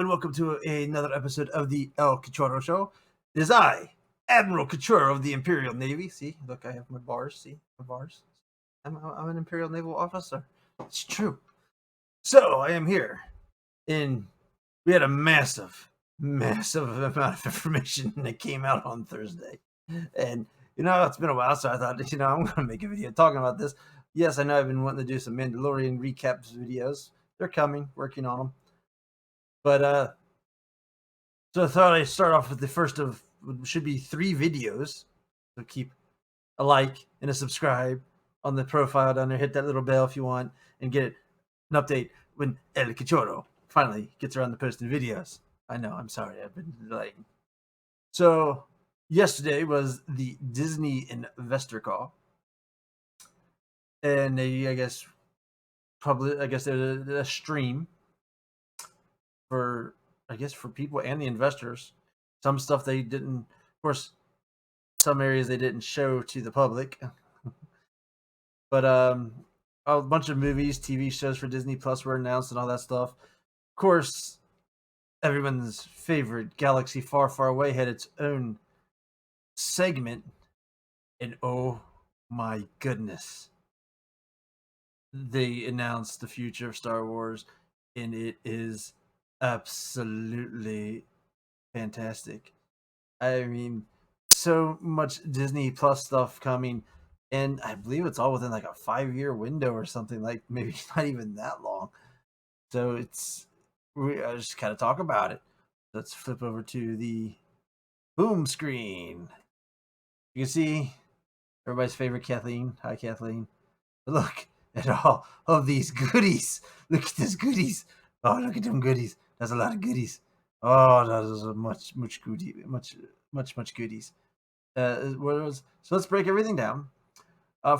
Welcome to another episode of the El Cachorro Show. It is I, Admiral Cachorro of the Imperial Navy. See, look, I have my bars. See, my bars. I'm an Imperial Naval officer. It's true. So I am here, and we had a massive amount of information that came out on Thursday, and it's been a while, so I thought I'm going to make a video talking about this. Yes, I know I've been wanting to do some Mandalorian recaps videos. They're coming, working on them. But so I thought I'd start off with the first of what should be 3 videos. So keep a like and a subscribe on the profile down there. Hit that little bell if you want and get an update when El Cachorro finally gets around to posting videos. I know, I'm sorry, I've been delaying. So yesterday was the Disney investor call. And they, I guess there's a stream for people and the investors. Some stuff they didn't, of course, some areas they didn't show to the public. But a bunch of movies, TV shows for Disney Plus were announced and all that stuff. Of course, everyone's favorite Galaxy Far, Far Away had its own segment. And oh my goodness, they announced the future of Star Wars, and it is absolutely fantastic. I mean, so much Disney Plus stuff coming, and I believe it's all within like a 5-year window or something, like maybe not even that long. So I just kind of talk about it. Let's flip over to the boom screen. You can see everybody's favorite Kathleen. Hi, Kathleen. Look at all of these goodies. Look at these goodies. Oh, look at them goodies. That's a lot of goodies. Oh, that is much goodie, much goodies. So let's break everything down.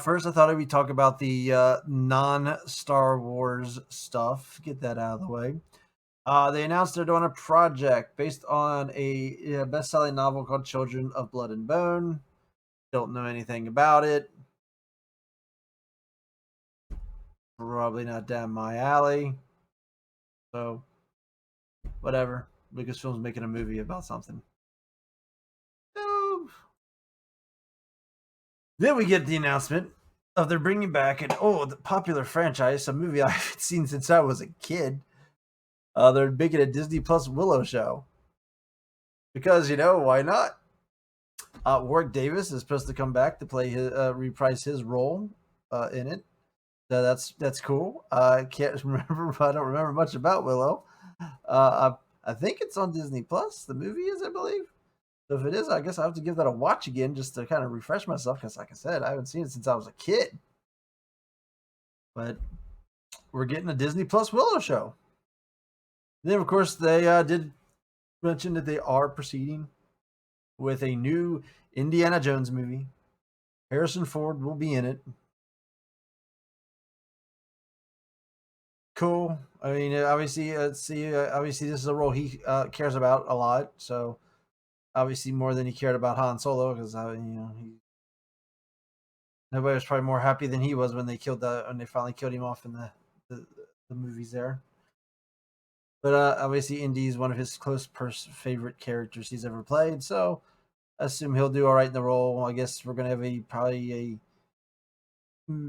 First, I thought we'd talk about the non-Star Wars stuff. Get that out of the way. They announced they're doing a project based on a best-selling novel called Children of Blood and Bone. Don't know anything about it. Probably not down my alley. So, whatever. Lucasfilm's making a movie about something. Then we get the announcement of they're bringing back the popular franchise, a movie I haven't seen since I was a kid. They're making a Disney Plus Willow show. Because, why not? Warwick Davis is supposed to come back to play reprise his role in it. So that's cool. I can't remember. I don't remember much about Willow. I think it's on Disney Plus. The movie is, I believe. So if it is, I guess I have to give that a watch again just to kind of refresh myself. Because, like I said, I haven't seen it since I was a kid. But we're getting a Disney Plus Willow show. Then, of course, they did mention that they are proceeding with a new Indiana Jones movie. Harrison Ford will be in it. Cool. I mean, obviously, this is a role he cares about a lot. So, obviously, more than he cared about Han Solo, because nobody was probably more happy than he was when they finally killed him off in the movies there. But obviously, Indy is one of his close favorite characters he's ever played. So, I assume he'll do all right in the role. I guess we're gonna have probably a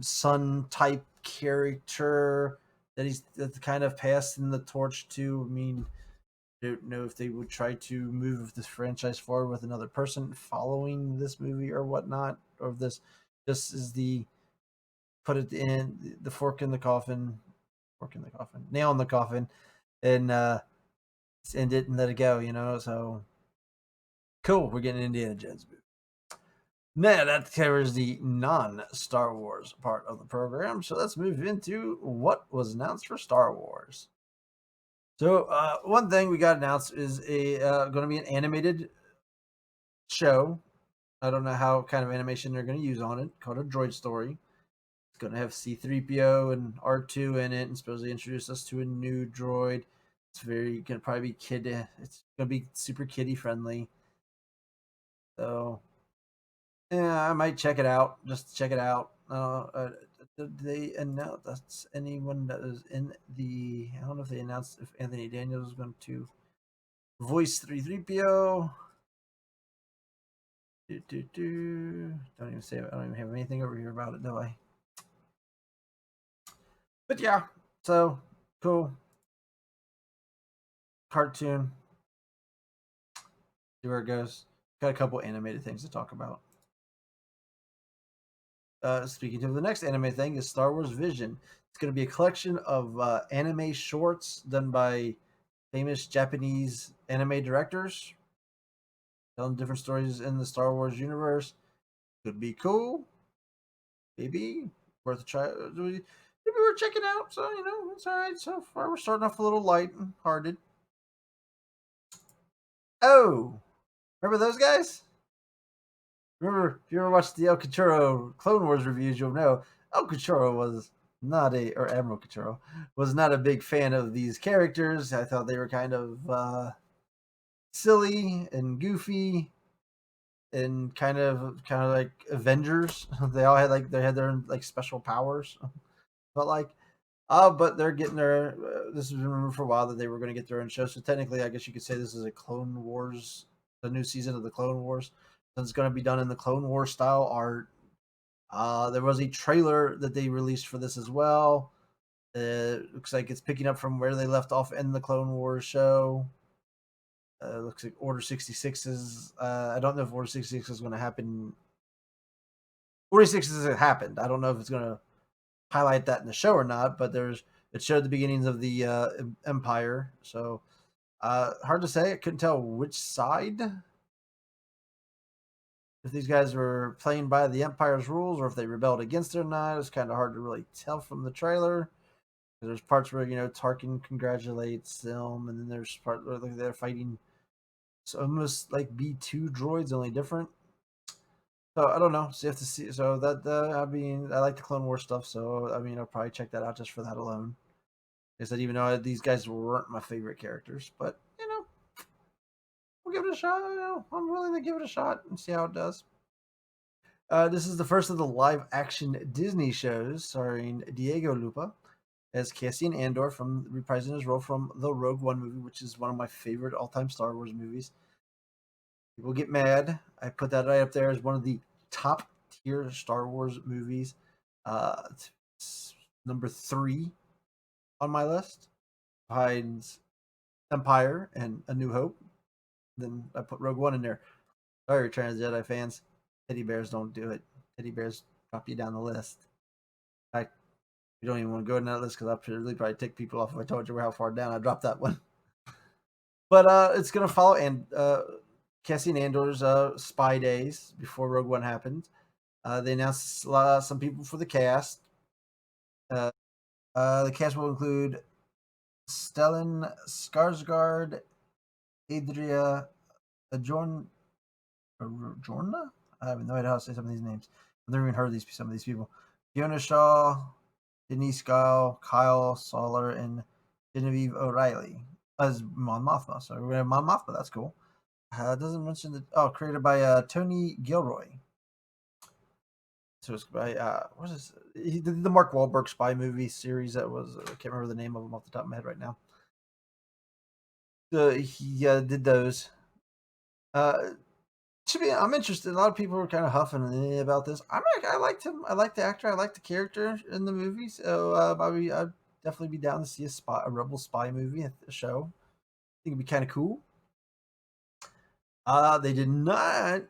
son type character that's kind of passing the torch to. I mean, I don't know if they would try to move this franchise forward with another person following this movie or whatnot, or if this is the put it in the nail in the coffin, and end it and let it go. So cool, we're getting an Indiana Jones movie. Now that covers the non-Star Wars part of the program. So let's move into what was announced for Star Wars. So one thing we got announced is a going to be an animated show. I don't know how kind of animation they're going to use on it. Called a Droid Story. It's going to have C-3PO and R2 in it, and supposedly introduce us to a new droid. It's very going to probably be kid. It's going to be super kiddie friendly. So yeah, I might check it out. Just check it out. Did they announce that's anyone that is in the? I don't know if they announced if Anthony Daniels is going to voice 3PO. Don't even say it. I don't even have anything over here about it, do I? But yeah, so cool. Cartoon. See where it goes. Got a couple animated things to talk about. Speaking of the next anime thing is Star Wars Vision. It's going to be a collection of anime shorts done by famous Japanese anime directors, telling different stories in the Star Wars universe. Could be cool. Maybe worth a try. Maybe we're checking out. So it's all right so far. We're starting off a little light and hearted. Oh, remember those guys? Remember, if you ever watched the El Cachorro Clone Wars reviews, you'll know El Cachorro was not or Admiral Cachorro was not a big fan of these characters. I thought they were kind of silly and goofy and kind of like Avengers. They all had they had their own like special powers, but but they're getting their. This has been rumored for a while that they were going to get their own show. So technically, I guess you could say this is a Clone Wars, the new season of the Clone Wars. It's going to be done in the Clone Wars style art. There was a trailer that they released for this as well. Looks like it's picking up from where they left off in the Clone Wars show. Looks like Order 66 is. I don't know if Order 66 is going to happen. Order 66 has happened. I don't know if it's going to highlight that in the show or not, but it showed the beginnings of the Empire. So hard to say. I couldn't tell which side. If these guys were playing by the Empire's rules or if they rebelled against it or not, it's kind of hard to really tell from the trailer. There's parts where Tarkin congratulates them, and then there's part where they're fighting. It's almost like B2 droids, only different. So I don't know. So you have to see. So that I like the Clone Wars stuff. So I'll probably check that out just for that alone. I said even though these guys weren't my favorite characters, but we'll give it a shot. I'm willing to give it a shot and see how it does. This is the first of the live action Disney shows starring Diego Lupa as Cassian Andor from reprising his role from the Rogue One movie, which is one of my favorite all time Star Wars movies. People get mad. I put that right up there as one of the top tier Star Wars movies. It's number 3 on my list, behind Empire and A New Hope. Then I put Rogue One in there. Sorry, Return of the Jedi fans. Teddy bears don't do it. Teddy bears drop you down the list. In fact, you don't even want to go in that list because I'll probably take people off if I told you how far down I dropped that one. But it's gonna follow Cassian Andor's spy days before Rogue One happened. They announced some people for the cast. The cast will include Stellan Skarsgård, Adria Jorna. I have no idea how to say some of these names. I've never even heard of some of these people. Fiona Shaw, Denise Guile, Kyle Soller, and Genevieve O'Reilly as Mon Mothma. So we're gonna have Mon Mothma. That's cool. It doesn't mention created by Tony Gilroy. So it's by what is he did the Mark Wahlberg spy movie series that was I can't remember the name of them off the top of my head right now. He did those. I'm interested. A lot of people were kind of huffing about this. I liked him. I liked the actor. I liked the character in the movie. So I'd definitely be down to see a rebel spy movie at the show. I think it'd be kind of cool. They did not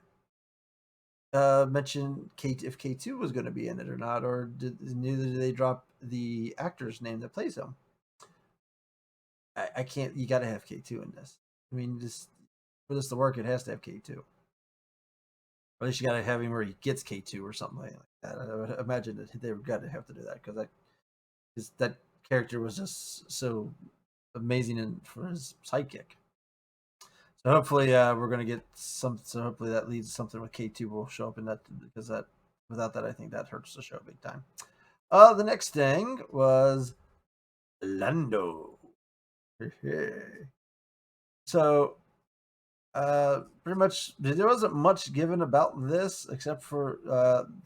mention if K2 was going to be in it or not, or neither did they drop the actor's name that plays him. I can't. You got to have K2 in this. Just for this to work, it has to have K2. Or at least you got to have him where he gets K2 or something like that. I would imagine that they were going to have to do that because that character was just so amazing for his sidekick. So hopefully we're going to get some. So hopefully that leads to something with K2 will show up in that, because that without that I think that hurts the show big time. The next thing was Lando. So pretty much there wasn't much given about this except for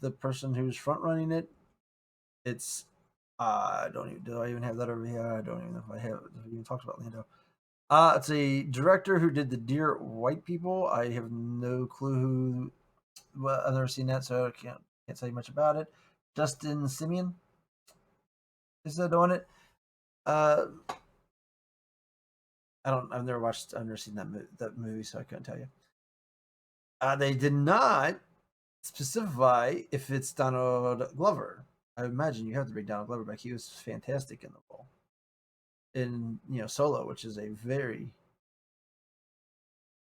the person who's front running it. It's do I even have that over here? I don't even know if I have even talked about Lando. It's a director who did the Dear White People. I have no clue who. Well, I've never seen that, so I can't tell you much about it. Justin Simeon is doing it. I've never watched. I've never seen that movie, so I couldn't tell you. They did not specify if it's Donald Glover. I imagine you have to bring Donald Glover back. He was fantastic in the role in Solo, which is a very,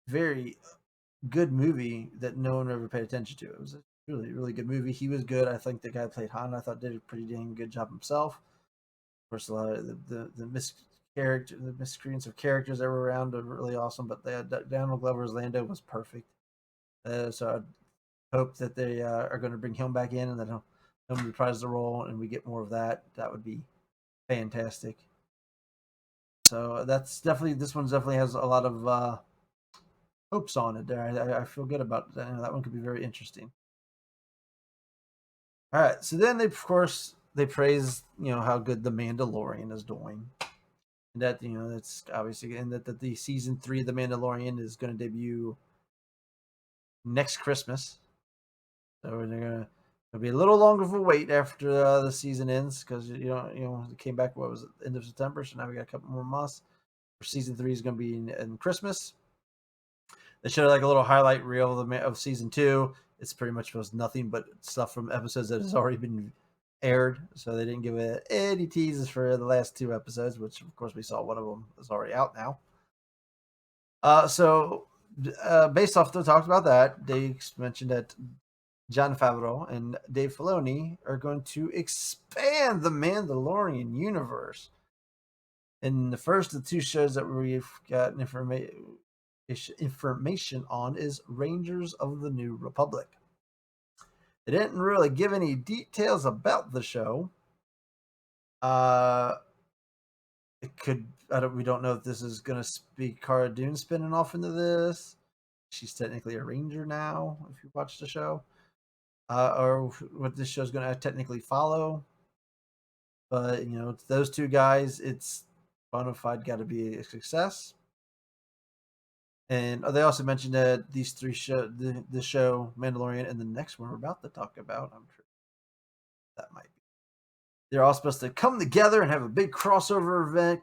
very good movie that no one ever paid attention to. It was a really, really good movie. He was good. I think the guy who played Han, I thought, did a pretty dang good job himself. Of course, a lot of the miscreants of characters that were around are really awesome. But Donald Glover's Lando was perfect. So I hope that they are going to bring him back in and that he'll reprise the role and we get more of that. That would be fantastic. So this one definitely has a lot of hopes on it there. I feel good about that. That one could be very interesting. All right, so then they praise how good the Mandalorian is doing, and that that's obviously, and that the season 3 of the Mandalorian is going to debut next Christmas. So they're gonna it'll be a little longer of a wait after the season ends because it came back, what was it, end of September, so now we got a couple more months. Season 3 is going to be in Christmas. They showed like a little highlight reel of season 2. It's pretty much was nothing but stuff from episodes that has already been aired, so they didn't give it any teases for the last 2 episodes, which of course we saw one of them is already out now. So based off the talks about that, they mentioned that Jon Favreau and Dave Filoni are going to expand the Mandalorian universe. And the first of the 2 shows that we've got information on is Rangers of the New Republic. They didn't really give any details about the show. We don't know if this is going to be Cara Dune spinning off into this. She's technically a ranger now, if you watch the show. Or what this show's going to technically follow. But, those 2 guys, it's bona fide got to be a success. And they also mentioned that these 3 the show Mandalorian and the next one we're about to talk about, I'm sure that might be. They're all supposed to come together and have a big crossover event,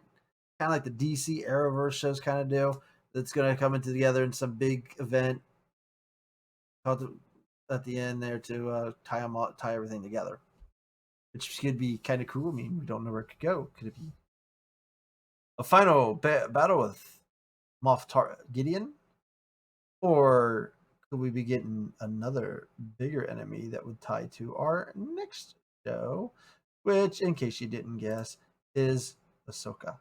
kind of like the DC Arrowverse shows kind of do. That's going to come into together in some big event at the end there to tie everything together, which could be kind of cool. I mean, we don't know where it could go. Could it be a final battle with Moff Gideon? Or could we be getting another bigger enemy that would tie to our next show, which, in case you didn't guess, is Ahsoka?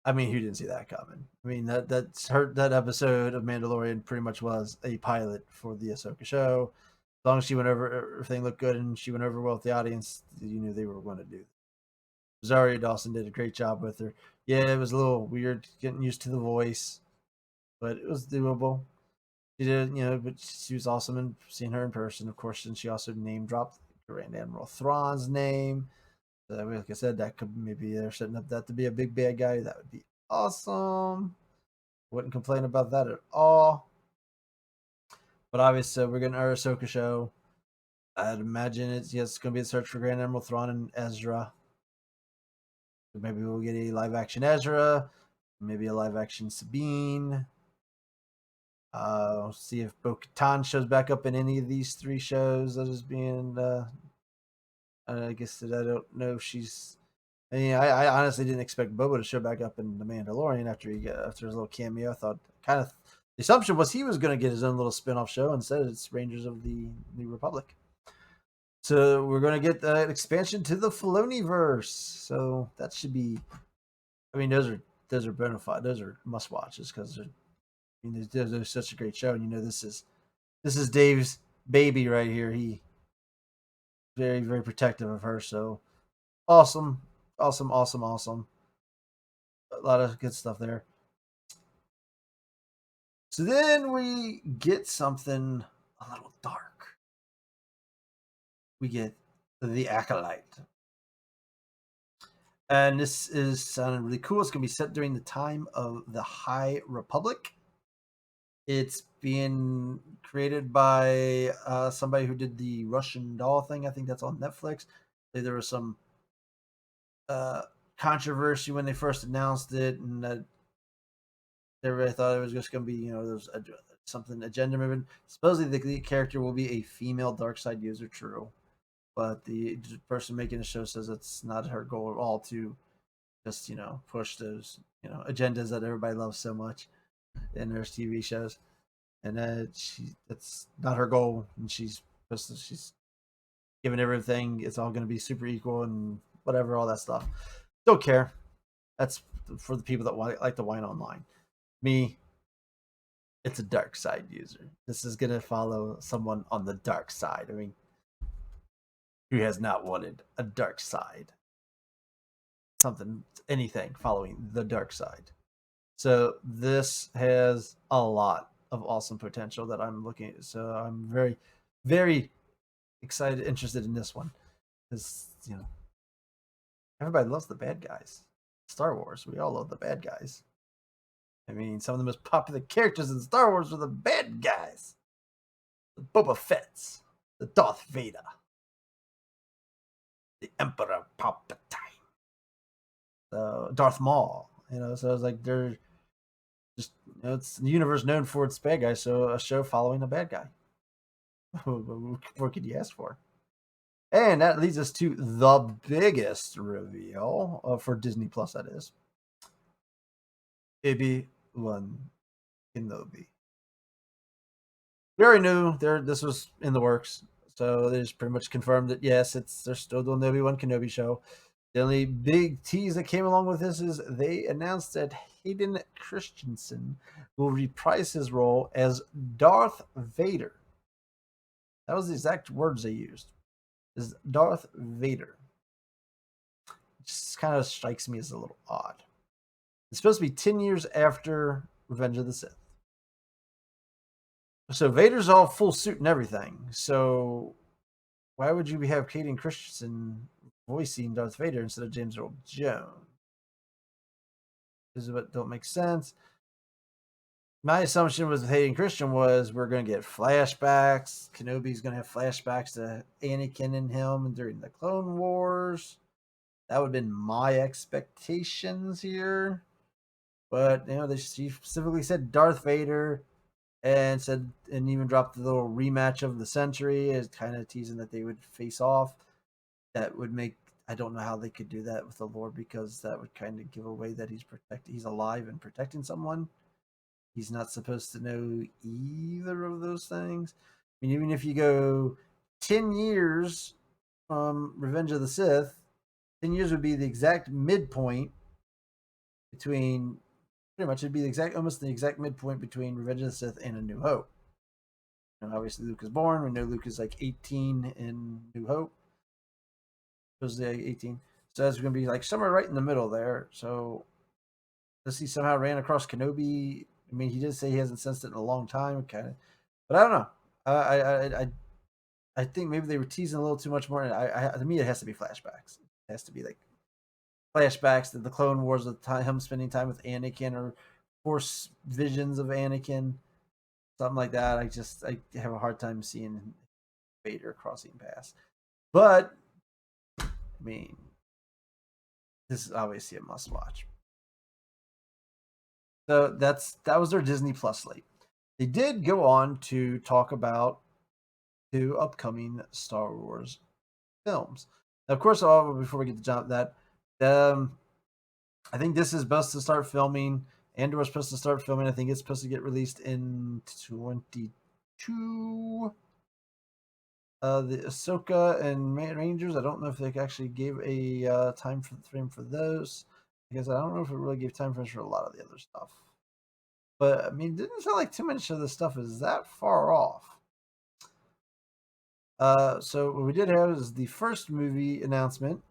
I mean, who didn't see that coming? I mean, that episode of Mandalorian pretty much was a pilot for the Ahsoka show. As long as she went over, everything looked good, and she went over well with the audience, you knew they were going to do. Rosario Dawson did a great job with her. Yeah, it was a little weird getting used to the voice, but it was doable. She did, but she was awesome and seeing her in person, of course. And she also name dropped Grand Admiral Thrawn's name. So like I said, that could maybe they're setting up that to be a big bad guy. That would be awesome. Wouldn't complain about that at all. But obviously, we're getting our Ahsoka show. I'd imagine it's going to be a search for Grand Admiral Thrawn and Ezra. So maybe we'll get a live action Ezra, maybe a live action Sabine. See if Bo-Katan shows back up in any of these 3 shows that is being. I guess that I don't know if she's. I mean, I honestly didn't expect Boba to show back up in The Mandalorian after his little cameo. I thought The assumption was he was going to get his own little spin-off show. Instead, it's Rangers of the New Republic. So we're going to get an expansion to the Filoniverse. So that should be. I mean, those are bona fide. Those are must watches because they're such a great show. And this is Dave's baby right here. He very, very protective of her. So awesome. A lot of good stuff there. So then we get something a little dark. We get the Acolyte. And this is sounding really cool. It's going to be set during the time of the High Republic. It's being created by somebody who did the Russian doll thing. I think that's on Netflix. There was some controversy when they first announced it, and everybody thought it was just going to be, there's something agenda moving. Supposedly, the character will be a female dark side user. True. But the person making the show says it's not her goal at all to just, push those, agendas that everybody loves so much in their TV shows. And that's not her goal. And she's given everything. It's all going to be super equal and whatever, all that stuff. Don't care. That's for the people that like to whine online. Me, it's a dark side user. This is going to follow someone on the dark side. I mean, who has not wanted a dark side? Anything following the dark side. So this has a lot of awesome potential that I'm looking at. So I'm very, very excited, interested in this one. Because, everybody loves the bad guys. Star Wars, we all love the bad guys. I mean, some of the most popular characters in Star Wars are the bad guys. The Boba Fett's, the Darth Vader, the Emperor Palpatine, Darth Maul. So it's like they're just, it's the universe known for its bad guys. So a show following a bad guy. What could you ask for? And that leads us to the biggest reveal for Disney Plus. That is Obi-Wan Kenobi. We already knew this was in the works. So they just pretty much confirmed that, yes, they're still doing the Obi-Wan Kenobi show. The only big tease that came along with this is they announced that Hayden Christensen will reprise his role as Darth Vader. That was the exact words they used. Is Darth Vader. It just kind of strikes me as a little odd. It's supposed to be 10 years after Revenge of the Sith. So Vader's all full suit and everything. So why would you have Hayden Christensen voicing Darth Vader instead of James Earl Jones? This is what don't make sense. My assumption was with Hayden Christensen was we're going to get flashbacks. Kenobi's going to have flashbacks to Anakin and him during the Clone Wars. That would have been my expectations here. But, she specifically said Darth Vader and even dropped the little rematch of the century as kind of teasing that they would face off. That would make, I don't know how they could do that with the lore because that would kind of give away that he's alive and protecting someone. He's not supposed to know either of those things. I mean, even if you go 10 years from Revenge of the Sith, 10 years would be the exact midpoint between, pretty much, it'd be almost the exact midpoint between Revenge of the Sith and A New Hope. Obviously, Luke is born. We know Luke is like 18 in New Hope. Supposedly 18. So that's going to be like somewhere right in the middle there. So, does he somehow ran across Kenobi? I mean, he did say he hasn't sensed it in a long time, kind of, but I don't know. I think maybe they were teasing a little too much more. To me, it has to be flashbacks. It has to be like flashbacks to the Clone Wars, of him spending time with Anakin, or Force visions of Anakin, something like that. I have a hard time seeing Vader crossing paths. But I mean, this is obviously a must watch. So that was their Disney Plus slate. They did go on to talk about 2 upcoming Star Wars films. Now, of course, before we get to that, I think this is best to start filming Andor was supposed to start filming. I think it's supposed to get released in 22. The Ahsoka and Rangers, I don't know if they actually gave a time frame for those, because I don't know if it really gave time frames for a lot of the other stuff. But I mean, it didn't feel like too much of the stuff is that far off. So what we did have is the first movie announcement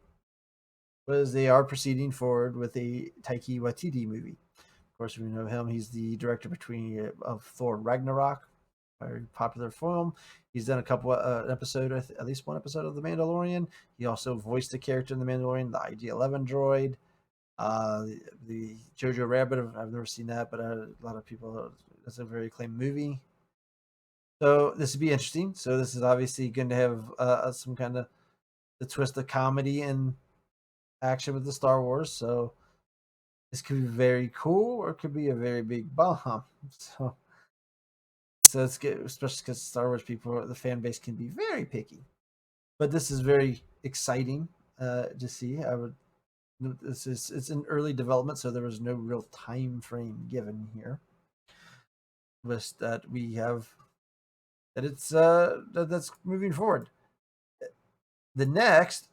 was they are proceeding forward with a Taiki Waititi movie. Of course, we know him. He's the director of Thor Ragnarok, very popular film. He's done a couple episode, at least one episode of The Mandalorian. He also voiced a character in The Mandalorian, the IG-11 droid. The Jojo Rabbit, I've never seen that, but a lot of people, it's a very acclaimed movie. So this would be interesting. So this is obviously going to have some kind of the twist of comedy and action with the Star Wars. So this could be very cool, or it could be a very big bomb. So it's good, especially because Star Wars people, the fan base can be very picky. But this is very exciting to see. It's in early development, so there was no real time frame given here. Just that we have that it's that's moving forward. The next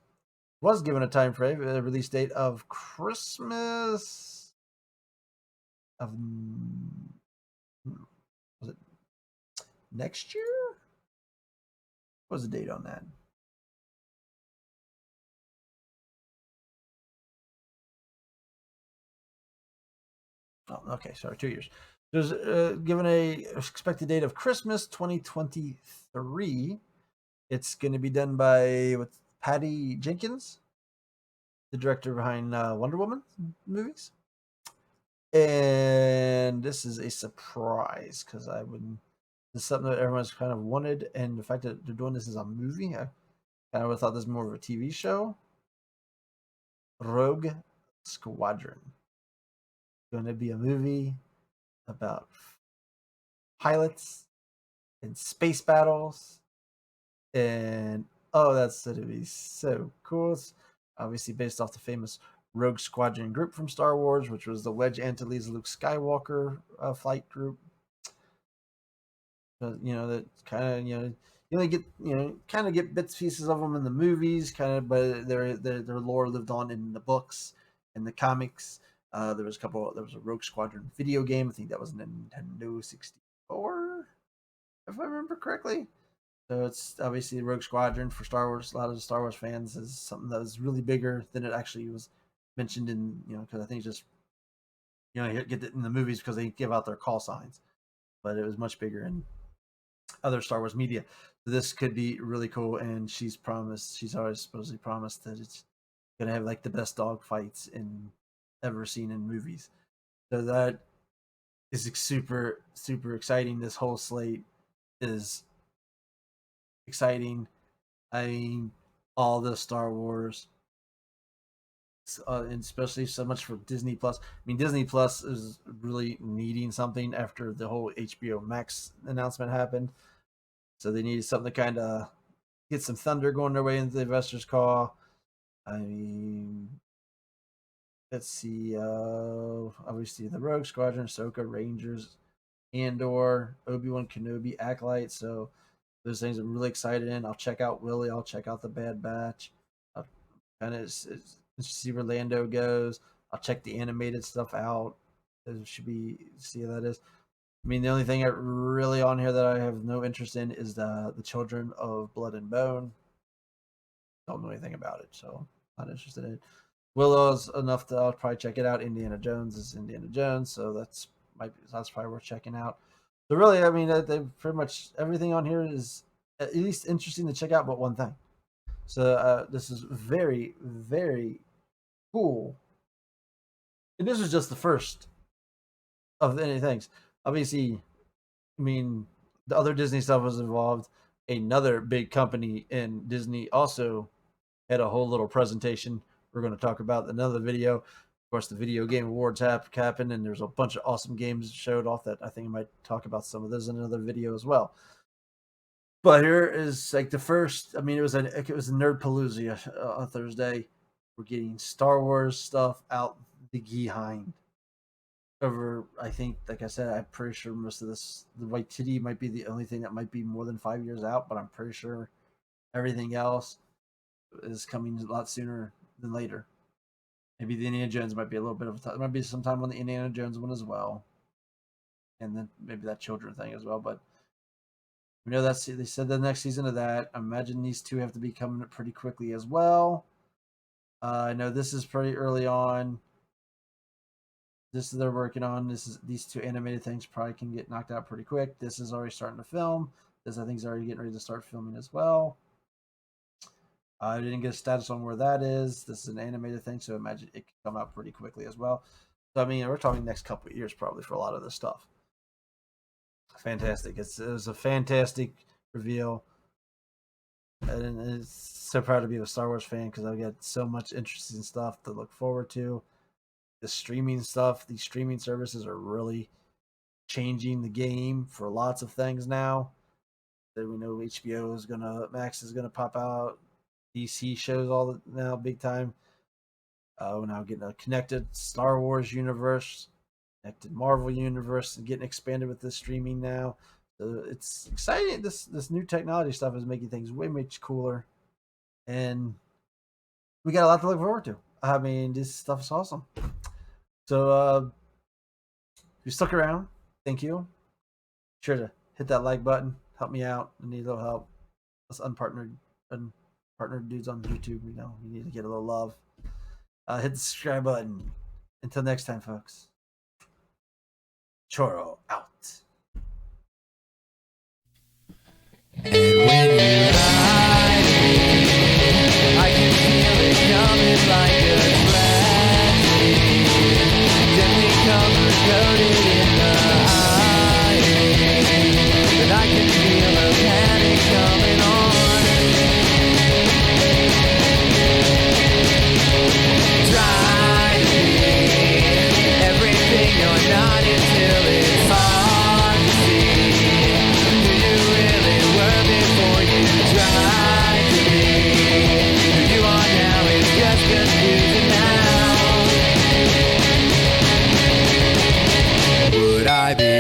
was given a time frame, a release date of Christmas of was it next year? What was the date on that? Oh, okay, sorry, 2 years. There's given a expected date of Christmas 2023. It's going to be done by Patty Jenkins, the director behind Wonder Woman movies. And this is a surprise because this is something that everyone's kind of wanted, and the fact that they're doing this as a movie, I kind of thought this was more of a TV show. Rogue Squadron. Going to be a movie about pilots and space battles, and that's going to be so cool. It's obviously based off the famous Rogue Squadron group from Star Wars, which was the Wedge Antilles Luke Skywalker flight group. That kind of you only get kind of get bits pieces of them in the movies, kind of, but their lore lived on in the books and the comics. There was a Rogue Squadron video game. I think that was Nintendo 64, if I remember correctly. So it's obviously Rogue Squadron for Star Wars. A lot of the Star Wars fans is something that was really bigger than it actually was mentioned in, because I think it's just, you get it in the movies because they give out their call signs, but it was much bigger in other Star Wars media. So this could be really cool, and she's always supposedly promised that it's gonna have like the best dog fights ever seen in movies. So that is super super exciting. This whole slate is exciting. I mean, all the Star Wars, and especially so much for Disney Plus. I mean, Disney Plus is really needing something after the whole HBO Max announcement happened. So they needed something to kind of get some thunder going their way into the investors' call. I mean, let's see. Obviously, the Rogue Squadron, Ahsoka, Rangers, Andor, Obi-Wan Kenobi, Acolyte. So those things I'm really excited in. I'll check out Willie. I'll check out the Bad Batch. I'll kind of see where Lando goes. I'll check the animated stuff out. It should be see how that is. I mean, the only thing really on here that I have no interest in is the Children of Blood and Bone. Don't know anything about it, so not interested in it. Willow's enough that I'll probably check it out. Indiana Jones is Indiana Jones, so that's probably worth checking out. So really, I mean, they pretty much everything on here is at least interesting to check out, but one thing. So this is very very cool, and this is just the first of any things. Obviously, I mean, the other Disney stuff was involved. Another big company in Disney also had a whole little presentation. We're going to talk about another video. Of course, the Video Game Awards happened, and there's a bunch of awesome games showed off that I think I might talk about some of those in another video as well. But here is like the first. I mean, it was a Nerdpalooza on Thursday. We're getting Star Wars stuff out the behind. over, I think, like I said, I'm pretty sure most of this, the White Titty might be the only thing that might be more than 5 years out, but I'm pretty sure everything else is coming a lot sooner than later. Maybe the Indiana Jones might be a little bit of a time. There might be some time on the Indiana Jones one as well. And then maybe that children thing as well. But we know that's, they said the next season of that. I imagine these two have to be coming pretty quickly as well. I know this is pretty early on. This they're working on. These two animated things probably can get knocked out pretty quick. This is already starting to film. This I think is already getting ready to start filming as well. I didn't get a status on where that is. This is an animated thing, so imagine it can come out pretty quickly as well. So I mean, we're talking next couple of years probably for a lot of this stuff. Fantastic! It was a fantastic reveal, and it's so proud to be a Star Wars fan because I've got so much interesting stuff to look forward to. The streaming stuff, these streaming services are really changing the game for lots of things now. That we know HBO is Max is gonna pop out. DC shows all now big time. We're now getting a connected Star Wars universe, connected Marvel universe, and getting expanded with this streaming now. So it's exciting. This new technology stuff is making things way much cooler, and we got a lot to look forward to. I mean, this stuff is awesome. So if you stuck around, thank you. Sure to hit that like button. Help me out. I need a little help. Us unpartnered dudes on YouTube, you know, you need to get a little love. Hit the subscribe button. Until next time, folks. Choro out. And when you hide me, I can feel it coming like a tragedy. Gently color coded in the eye. But I can feel a panic coming on. Try to be everything you're not until it's hard to see who you really were before you tried to be. Who you are now is just confusing now. Would I be